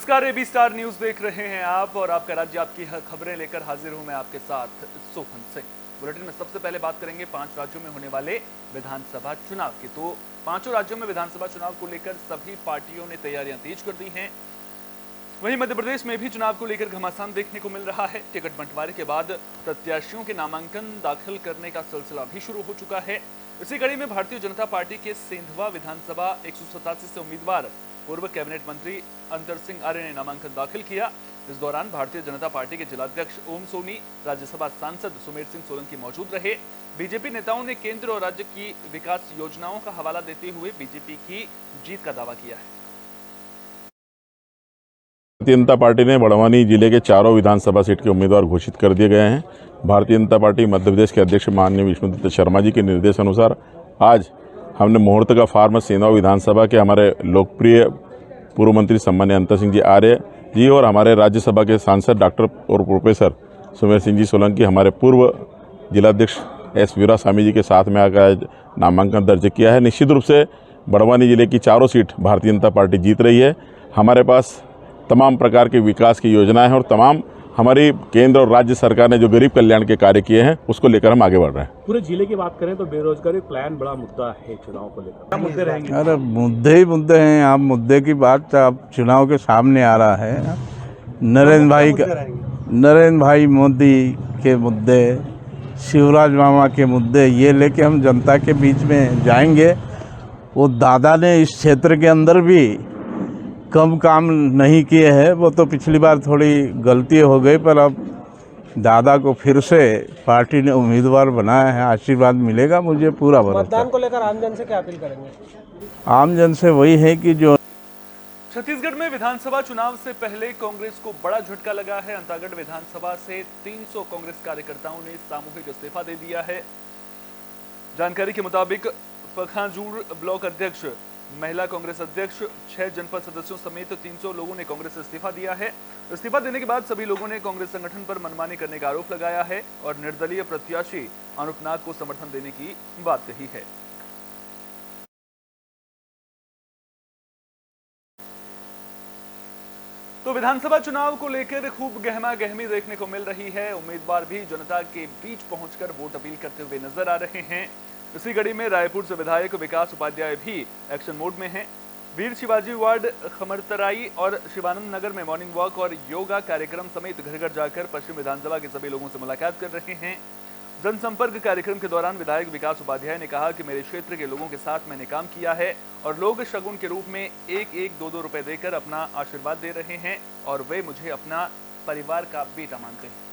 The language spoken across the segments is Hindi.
नमस्कार, एबी स्टार न्यूज देख रहे हैं आप और आपका राज्य आपकी खबरें लेकर हाजिर हूं मैं आपके साथ सोहन सिंह। बुलेटिन में सबसे पहले बात करेंगे 5 राज्यों में होने वाले विधानसभा चुनाव की। तो 5 राज्यों में विधानसभा चुनाव को लेकर सभी पार्टियों ने तैयारियां तेज कर दी हैं। वहीं मध्य प्रदेश में भी चुनाव को लेकर घमासान देखने को मिल रहा है। टिकट बंटवारे के बाद प्रत्याशियों के नामांकन दाखिल करने का सिलसिला भी शुरू हो चुका है। इसी कड़ी में भारतीय जनता पार्टी के सेंधवा विधानसभा 187 से उम्मीदवार पूर्व कैबिनेट मंत्री अंतर सिंह आर्य ने नामांकन दाखिल किया। इस दौरान भारतीय जनता पार्टी के जिलाध्यक्ष ओम सोनी, राज्यसभा सांसद सुमेर सिंह सोलंकी मौजूद रहे। बीजेपी नेताओं ने केंद्र और राज्य की विकास योजनाओं का हवाला देते हुए बीजेपी की जीत का दावा किया है। भारतीय जनता पार्टी ने बड़वानी जिले के चारों विधानसभा सीट के उम्मीदवार घोषित कर दिए गए हैं। भारतीय जनता पार्टी मध्य प्रदेश के अध्यक्ष माननीय विष्णुदत्त शर्मा जी के निर्देश अनुसार आज हमने मुहूर्त का फार्म सेंधवा विधानसभा के हमारे लोकप्रिय पूर्व मंत्री सम्मान्य अंतर सिंह जी आर्य जी और हमारे राज्यसभा के सांसद डॉक्टर और प्रोफेसर सुमेर सिंह जी सोलंकी, हमारे पूर्व जिलाध्यक्ष एस वीरास्वामी जी के साथ में आकर नामांकन दर्ज किया है। निश्चित रूप से बड़वानी जिले की चारों सीट भारतीय जनता पार्टी जीत रही है। हमारे पास तमाम प्रकार की विकास की योजनाएं हैं और तमाम हमारी केंद्र और राज्य सरकार ने जो गरीब कल्याण के कार्य किए हैं उसको लेकर हम आगे बढ़ रहे हैं। पूरे जिले की बात करें तो बेरोजगारी प्लान बड़ा मुद्दा है चुनाव को लेकर। क्या मुद्दे रहेंगे? अरे मुद्दे ही मुद्दे हैं। आप मुद्दे की बात अब चुनाव के सामने आ रहा है। नरेंद्र भाई मोदी के मुद्दे, शिवराज मामा के मुद्दे, ये लेके हम जनता के बीच में जाएंगे। वो दादा ने इस क्षेत्र के अंदर भी कम काम नहीं किए हैं। वो तो पिछली बार थोड़ी गलती हो गई, पर अब दादा को फिर से पार्टी ने उम्मीदवार बनाया है। आशीर्वाद मिलेगा, मुझे पूरा भरोसा। मतदान को लेकर आमजन से क्या अपील करेंगे? आमजन से वही है कि जो छत्तीसगढ़ में विधानसभा चुनाव से पहले कांग्रेस को बड़ा झटका लगा है। अंतागढ़ विधानसभा से 300 कांग्रेस कार्यकर्ताओं ने सामूहिक इस्तीफा दे दिया है। जानकारी के मुताबिक पखांजूर ब्लॉक अध्यक्ष, महिला कांग्रेस अध्यक्ष, 6 जनपद सदस्यों समेत 300 लोगों ने कांग्रेस से इस्तीफा दिया है। इस्तीफा देने के बाद सभी लोगों ने कांग्रेस संगठन पर मनमानी करने का आरोप लगाया है और निर्दलीय प्रत्याशी अनूप नाग को समर्थन देने की बात कही है। तो विधानसभा चुनाव को लेकर खूब गहमा गहमी देखने को मिल रही है। उम्मीदवार भी जनता के बीच पहुंचकर वोट अपील करते हुए नजर आ रहे हैं। इसी कड़ी में रायपुर से विधायक विकास उपाध्याय भी एक्शन मोड में हैं। वीर शिवाजी वार्ड, खमरतराई और शिवानंद नगर में मॉर्निंग वॉक और योगा कार्यक्रम समेत घर घर जाकर पश्चिम विधानसभा के सभी लोगों से मुलाकात कर रहे हैं। जनसंपर्क कार्यक्रम के दौरान विधायक विकास उपाध्याय ने कहा कि मेरे क्षेत्र के लोगों के साथ मैंने काम किया है और लोग शगुन के रूप में 1-1, 2-2 रुपए देकर अपना आशीर्वाद दे रहे हैं और वे मुझे अपना परिवार का बेटा मानते हैं।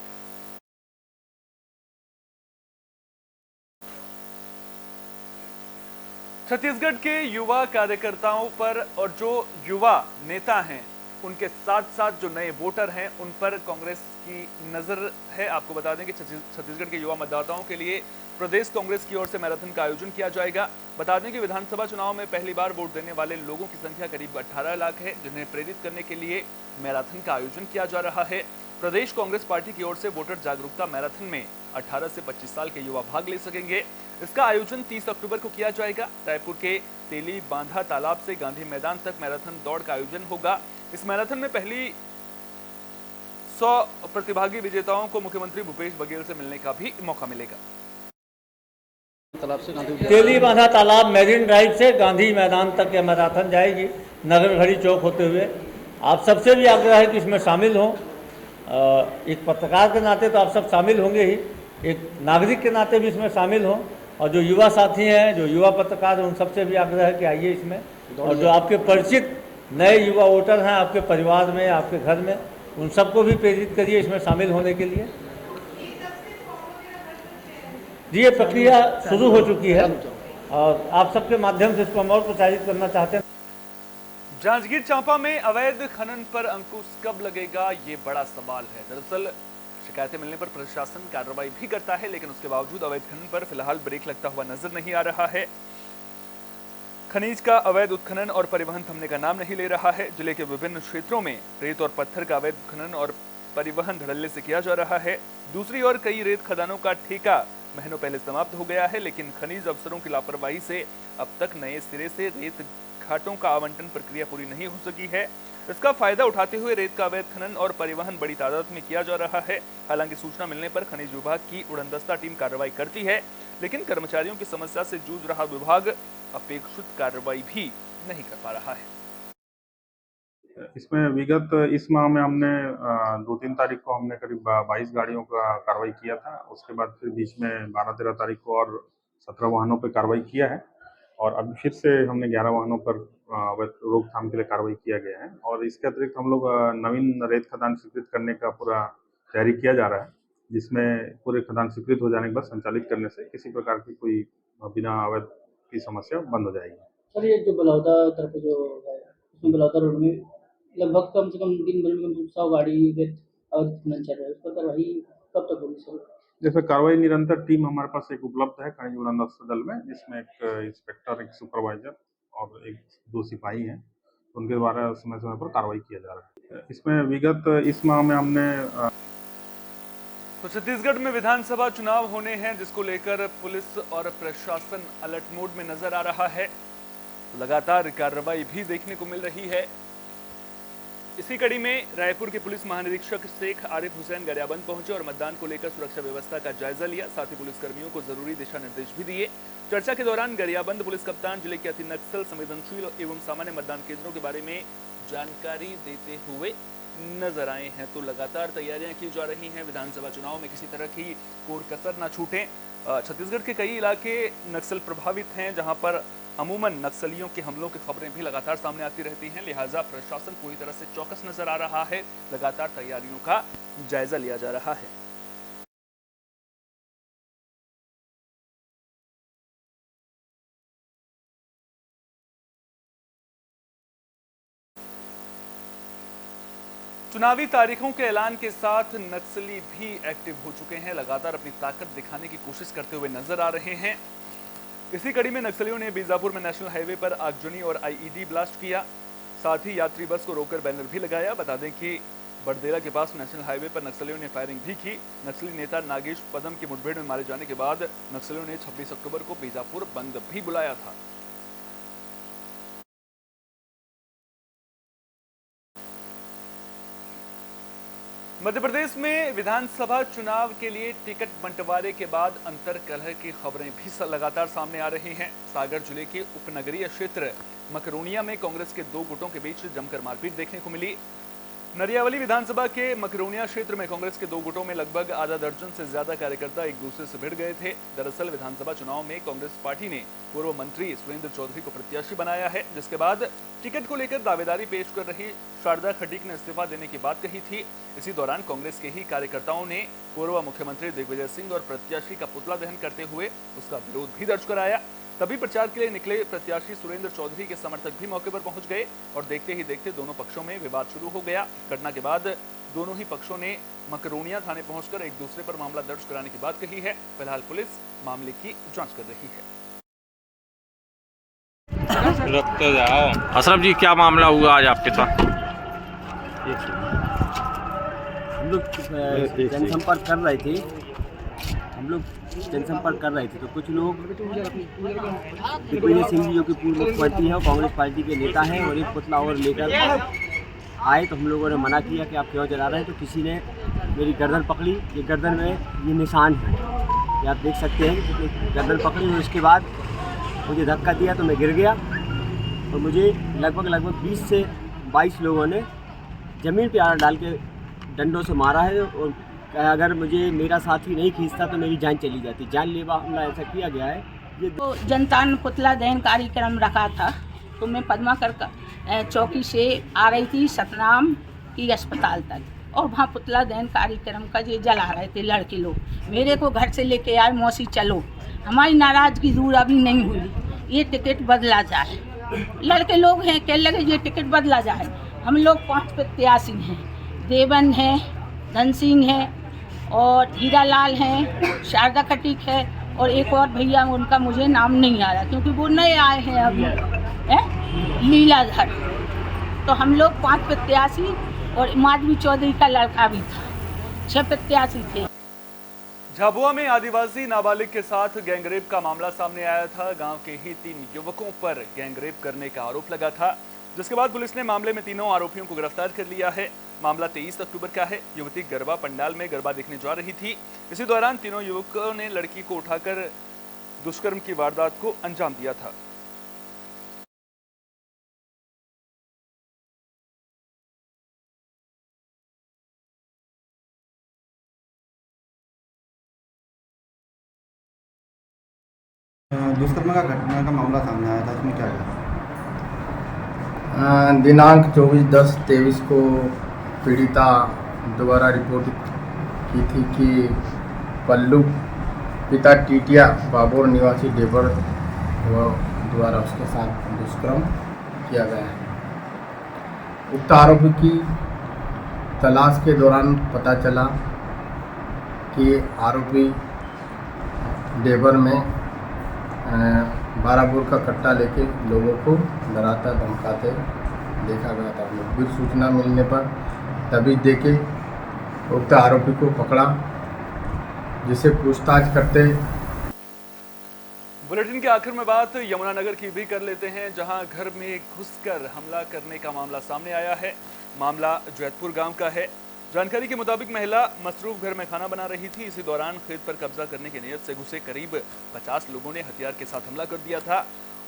छत्तीसगढ़ के युवा कार्यकर्ताओं पर और जो युवा नेता हैं उनके साथ साथ जो नए वोटर हैं उन पर कांग्रेस की नजर है। आपको बता दें कि छत्तीसगढ़ के युवा मतदाताओं के लिए प्रदेश कांग्रेस की ओर से मैराथन का आयोजन किया जाएगा। बता दें कि विधानसभा चुनाव में पहली बार वोट देने वाले लोगों की संख्या करीब 18 लाख है, जिन्हें प्रेरित करने के लिए मैराथन का आयोजन किया जा रहा है। प्रदेश कांग्रेस पार्टी की ओर से वोटर जागरूकता मैराथन में 18 से 25 साल के युवा भाग ले सकेंगे। इसका आयोजन 30 अक्टूबर को किया जाएगा। रायपुर के तेली बांधा तालाब से गांधी मैदान तक मैराथन दौड़ का आयोजन होगा। इस मैराथन में पहली 100 प्रतिभागी विजेताओं को मुख्यमंत्री भूपेश बघेल से मिलने का भी मौका मिलेगा। तेली बांधा तालाब मेरीन ड्राइव से गांधी मैदान तक यह मैराथन जाएगी, नगर घड़ी चौक होते हुए। आप सबसे भी आग्रह है कि इसमें शामिल हों। एक पत्रकार के नाते तो आप सब शामिल होंगे ही, एक नागरिक के नाते भी इसमें शामिल हों। और जो युवा साथी हैं, जो युवा पत्रकार हैं, उन सबसे भी आग्रह है कि आइए इसमें। और जो आपके परिचित नए युवा वोटर हैं आपके परिवार में, आपके घर में, उन सबको भी प्रेरित करिए इसमें शामिल होने के लिए। ये प्रक्रिया शुरू हो चुकी है और आप सबके माध्यम से इसको हम और प्रचारित करना चाहते हैं। जांजगीर चांपा में अवैध खनन पर अंकुश कब लगेगा, ये बड़ा सवाल है। दरअसल शिकायतें मिलने पर प्रशासन कार्रवाई भी करता है, लेकिन उसके बावजूद अवैध खनन पर फिलहाल ब्रेक लगता हुआ नजर नहीं आ रहा है। खनिज का अवैध उत्खनन और परिवहन थमने का नाम नहीं ले रहा है। जिले के विभिन्न क्षेत्रों में रेत और पत्थर का अवैध खनन और परिवहन धड़ल्ले से किया जा रहा है। दूसरी ओर कई रेत खदानों का ठेका महीनों पहले समाप्त हो गया है, लेकिन खनिज अफसरों की लापरवाही से अब तक नए सिरे से रेत घाटों का आवंटन प्रक्रिया पूरी नहीं हो सकी है। इसका फायदा उठाते हुए रेत का अवैध खनन और परिवहन बड़ी तादाद में किया जा रहा है। हालांकि सूचना मिलने पर खनिज विभाग की उड़नदस्ता टीम कार्रवाई करती है, लेकिन कर्मचारियों की समस्या से जूझ रहा विभाग अपेक्षित कार्रवाई भी नहीं कर पा रहा है। इसमें विगत इस माह में हमने 2-3 तारीख को हमने करीब 22 गाड़ियों का कार्रवाई किया था। उसके बाद फिर बीच में 12-13 तारीख को और 17 वाहनों पर कार्रवाई किया है और अभी फिर से हमने 11 वाहनों पर रोकथाम के लिए कार्रवाई किया गया है। और इसके अतिरिक्त हम लोग नवीन रेत खदान स्वीकृत करने का पूरा तैयारी किया जा रहा है, जिसमें पूरे खदान स्वीकृत हो जाने के बाद संचालित करने से किसी प्रकार की कोई बिना अवैध की समस्या बंद हो जाएगी। सर, ये जो बलौदा तरफ जो है, उसमें बलौदा रोड में लगभग कम से कम दिन भर में कम से कम 100 गाड़ी रेत अवैध खनन चल रहा है, उस पर कार्रवाई कब तक होगी सर? जैसे कार्रवाई निरंतर टीम हमारे पास एक उपलब्ध है खनिज उड़नदस्ता दल में, जिसमें एक इंस्पेक्टर, एक सुपरवाइजर और 2 सिपाही हैं। उनके द्वारा समय समय पर कार्रवाई किया जा रहा है। इसमें विगत इस माह में हमने तो छत्तीसगढ़ में विधानसभा चुनाव होने हैं, जिसको लेकर पुलिस और प्रशासन अलर्ट मोड में नजर आ रहा है। लगातार कार्रवाई भी देखने को मिल रही है। इसी कड़ी में रायपुर के पुलिस महानिरीक्षक शेख आरिफ हुसैन गरियाबंद पहुंचे और मतदान को लेकर सुरक्षा व्यवस्था का जायजा लिया। साथ ही पुलिसकर्मियों को जरूरी दिशा निर्देश भी दिए। चर्चा के दौरान गरियाबंद पुलिस कप्तान जिले के अति नक्सल संवेदनशील एवं सामान्य मतदान केंद्रों के बारे में जानकारी देते हुए नजर आए हैं। तो लगातार तैयारियां की जा रही हैं, विधानसभा चुनाव में किसी तरह की कोर कसर न छूटे। छत्तीसगढ़ के कई इलाके नक्सल प्रभावित हैं, जहां पर अमूमन नक्सलियों के हमलों की खबरें भी लगातार सामने आती रहती हैं। लिहाजा प्रशासन पूरी तरह से चौकस नजर आ रहा है। लगातार तैयारियों का जायजा लिया जा रहा है। चुनावी तारीखों के ऐलान के साथ नक्सली भी एक्टिव हो चुके हैं। लगातार अपनी ताकत दिखाने की कोशिश करते हुए नजर आ रहे हैं। इसी कड़ी में नक्सलियों ने बीजापुर में नेशनल हाईवे पर आगजनी और आईईडी ब्लास्ट किया। साथ ही यात्री बस को रोककर बैनर भी लगाया। बता दें कि बड़देरा के पास नेशनल हाईवे पर नक्सलियों ने फायरिंग भी की। नक्सली नेता नागेश पदम की मुठभेड़ में मारे जाने के बाद नक्सलियों ने 26 अक्टूबर को बीजापुर बंद भी बुलाया था। मध्य प्रदेश में विधानसभा चुनाव के लिए टिकट बंटवारे के बाद अंतर कलह की खबरें भी लगातार सामने आ रही हैं। सागर जिले के उपनगरीय क्षेत्र मकरोनिया में कांग्रेस के 2 गुटों के बीच जमकर मारपीट देखने को मिली। नरियावली विधानसभा के मकरोनिया क्षेत्र में कांग्रेस के 2 गुटों में लगभग आधा दर्जन से ज्यादा कार्यकर्ता एक दूसरे से भिड़ गए थे। दरअसल विधानसभा चुनाव में कांग्रेस पार्टी ने पूर्व मंत्री सुरेंद्र चौधरी को प्रत्याशी बनाया है, जिसके बाद टिकट को लेकर दावेदारी पेश कर रही शारदा खटीक ने इस्तीफा देने की बात कही थी। इसी दौरान कांग्रेस के ही कार्यकर्ताओं ने पूर्व मुख्यमंत्री दिग्विजय सिंह और प्रत्याशी का पुतला दहन करते हुए उसका विरोध भी दर्ज कराया। तभी प्रचार के लिए निकले प्रत्याशी सुरेंद्र चौधरी के समर्थक भी मौके पर पहुंच गए और देखते ही देखते दोनों पक्षों में विवाद शुरू हो गया। घटना के बाद दोनों ही पक्षों ने मकरोनिया थाने पहुंचकर एक दूसरे पर मामला दर्ज कराने की बात कही है। फिलहाल पुलिस मामले की जांच कर रही है। अशरफ जी, क्या मामला हुआ आज आपके साथ? हम लोग जनसंपर्क कर रहे थे तो कुछ लोग दिग्विजय सिंह जी जो कि पूर्व मुख्यमंत्री हैं और कांग्रेस पार्टी के नेता हैं और एक पुतला और लेकर आए, तो हम लोगों ने मना किया कि आप क्यों जला रहे हैं। तो किसी ने मेरी गर्दन पकड़ी। ये गर्दन में ये निशान है, ये आप देख सकते हैं कि गर्दन पकड़ी और उसके बाद मुझे धक्का दिया तो मैं गिर गया और मुझे लगभग 20 से 22 लोगों ने ज़मीन पे आड़ा डाल के डंडों से मारा है और अगर मुझे मेरा साथी नहीं खींचता तो मेरी जान चली जाती। जानलेवा हमला ऐसा किया गया है। ये तो जनता ने पुतला दहन कार्यक्रम रखा था, तो मैं पद्माकर चौकी से आ रही थी सतनाम की अस्पताल तक और वहाँ पुतला दहन कार्यक्रम का ये जला रहे थे लड़के लोग। मेरे को घर से लेके आए, मौसी चलो, हमारी नाराज़गी दूर अभी नहीं हुई, ये टिकट बदला जाए। लड़के लोग हैं, कहने लगे ये टिकट बदला जाए। हम लोग 5 प्रत्याशी हैं, देवन है, धन सिंह है और हीरालाल हैं, शारदा खटीक है और एक और भैया, उनका मुझे नाम नहीं आ रहा क्योंकि वो नए आए हैं अभी, लीलाधर। तो हम लोग 5 प्रत्याशी और माधवी चौधरी का लड़का भी था, 6 प्रत्याशी थे। झाबुआ में आदिवासी नाबालिग के साथ गैंगरेप का मामला सामने आया था। गांव के ही 3 युवकों पर गैंगरेप करने का आरोप लगा था। जिसके बाद पुलिस ने मामले में तीनों आरोपियों को गिरफ्तार कर लिया है। मामला 23 अक्टूबर का है। युवती गरबा पंडाल में गरबा देखने जा रही थी। इसी दौरान तीनों युवकों ने लड़की को उठाकर दुष्कर्म की वारदात को अंजाम दिया था। दुष्कर्म का घटना का मामला सामने आया था, उसमें क्या था? दिनांक 24/10/23 को पीड़िता द्वारा रिपोर्ट की थी कि पल्लू पिता टीटिया बाबोर निवासी डेबर द्वारा उसके साथ दुष्कर्म किया गया है। उक्त आरोपी की तलाश के दौरान पता चला कि आरोपी डेबर में 12 बोर का कट्टा लेके लोगों को डराता धमकाते देखा गया था। मुखबिर सूचना मिलने पर तभी देके उक्त आरोपी को पकड़ा, जिसे पूछताछ करते। बुलेटिन के आखिर में बात यमुनानगर की भी कर लेते हैं, जहां घर में घुसकर हमला करने का मामला सामने आया है। मामला जैतपुर गांव का है। जानकारी के मुताबिक महिला मसरूफ घर में खाना बना रही थी। इसी दौरान खेत पर कब्जा करने की नीयत से घुसे करीब 50 लोगों ने हथियार के साथ हमला कर दिया था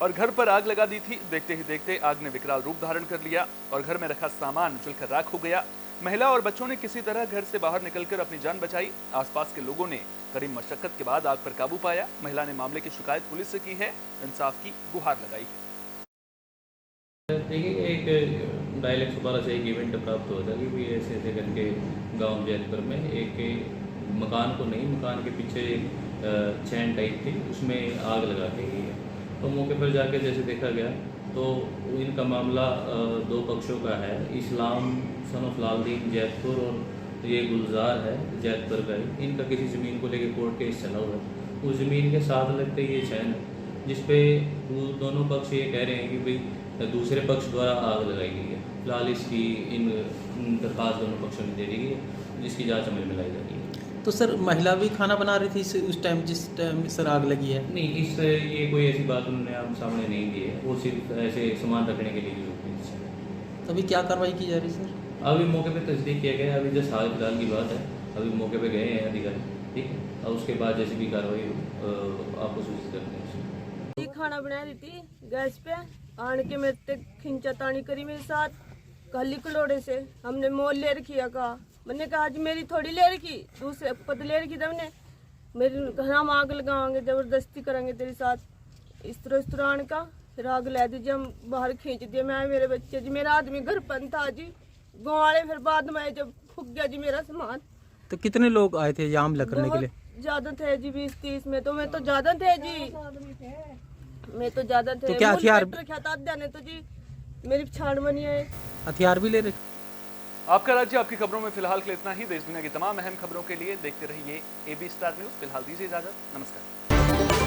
और घर पर आग लगा दी थी। देखते ही देखते आग ने विकराल रूप धारण कर लिया और घर में रखा सामान जलकर राख हो गया। महिला और बच्चों ने किसी तरह घर से बाहर निकलकर अपनी जान बचाई। आसपास के लोगों ने कड़ी मशक्कत के बाद आग पर काबू पाया। महिला ने मामले की शिकायत पुलिस से की है, इंसाफ की गुहार लगाई है। देखिए, एक डायल 112 से एक इवेंट प्राप्त हुआ था कि भी ऐसे ऐसे करके गांव जैतपुर में एक मकान को नहीं, मकान के पीछे चैन टाइप थी, उसमें आग लगा दी गई है। तो मौके पर जाके जैसे देखा गया तो इनका मामला दो पक्षों का है। इस्लाम सन ऑफ लालदीन जैतपुर और ये गुलजार है जैतपुर का ही। इनका किसी ज़मीन को लेकर कोर्ट केस चला हुआ है। उस ज़मीन के साथ लगते ये चैन है, जिसपे वो दोनों पक्ष ये कह रहे हैं कि भाई दूसरे पक्ष द्वारा आग लगाई गई है। फिलहाल इसकी इन दरखास्त दोनों पक्षों में दे दी गई है, जिसकी जांच अमल में लाई जा रही है। तो सर महिला भी खाना बना रही थी उस टाइम जिस टाइम सर आग लगी है? नहीं, इस ये कोई ऐसी बात उन्होंने आप सामने नहीं दी है। वो सिर्फ ऐसे सामान रखने के लिए यूज है। तभी क्या कार्रवाई की जा रही है सर? अभी मौके पे तस्दीक किया गया है। अभी जस्ट हाल फिलहाल की बात है, अभी मौके पे गए हैं अधिकारी, ठीक है, और उसके बाद जैसी भी कार्रवाई आपको सूचित करते हैं। खाना बना रही थी गैस पे, आन के मेरे तक खिंचा तानी करी मेरे साथ काली कलोड़े से। हमने मोल ले रखी है, कहा मैंने कहा आज मेरी थोड़ी ले रखी, दूसरे पद ले रखी था। हमने मेरी हम आग लगाएंगे, जबरदस्ती करेंगे तेरे साथ। इस तरह आन का फिर आग ला दीजिए, हम बाहर खींच दिए, मैं मेरे बच्चे जी। मेरा आदमी घर पर था जी, गाँव वाले फिर बाद में जब फूक गया जी मेरा सामान। तो कितने लोग आए थे यहाँ हमला करने के लिए? ज्यादा थे जी, 20-30 में। तो मैं तो ज्यादा थे जी, मैं तो ज्यादा थे। तो क्या हथियार ने तो जी मेरी छाड़ बनी है, हथियार भी ले रहे? आपका राज्य आपकी खबरों में फिलहाल के लिए इतना ही। देश दुनिया की तमाम अहम खबरों के लिए देखते रहिए AB स्टार न्यूज। फिलहाल दीजिए इजाजत, नमस्कार।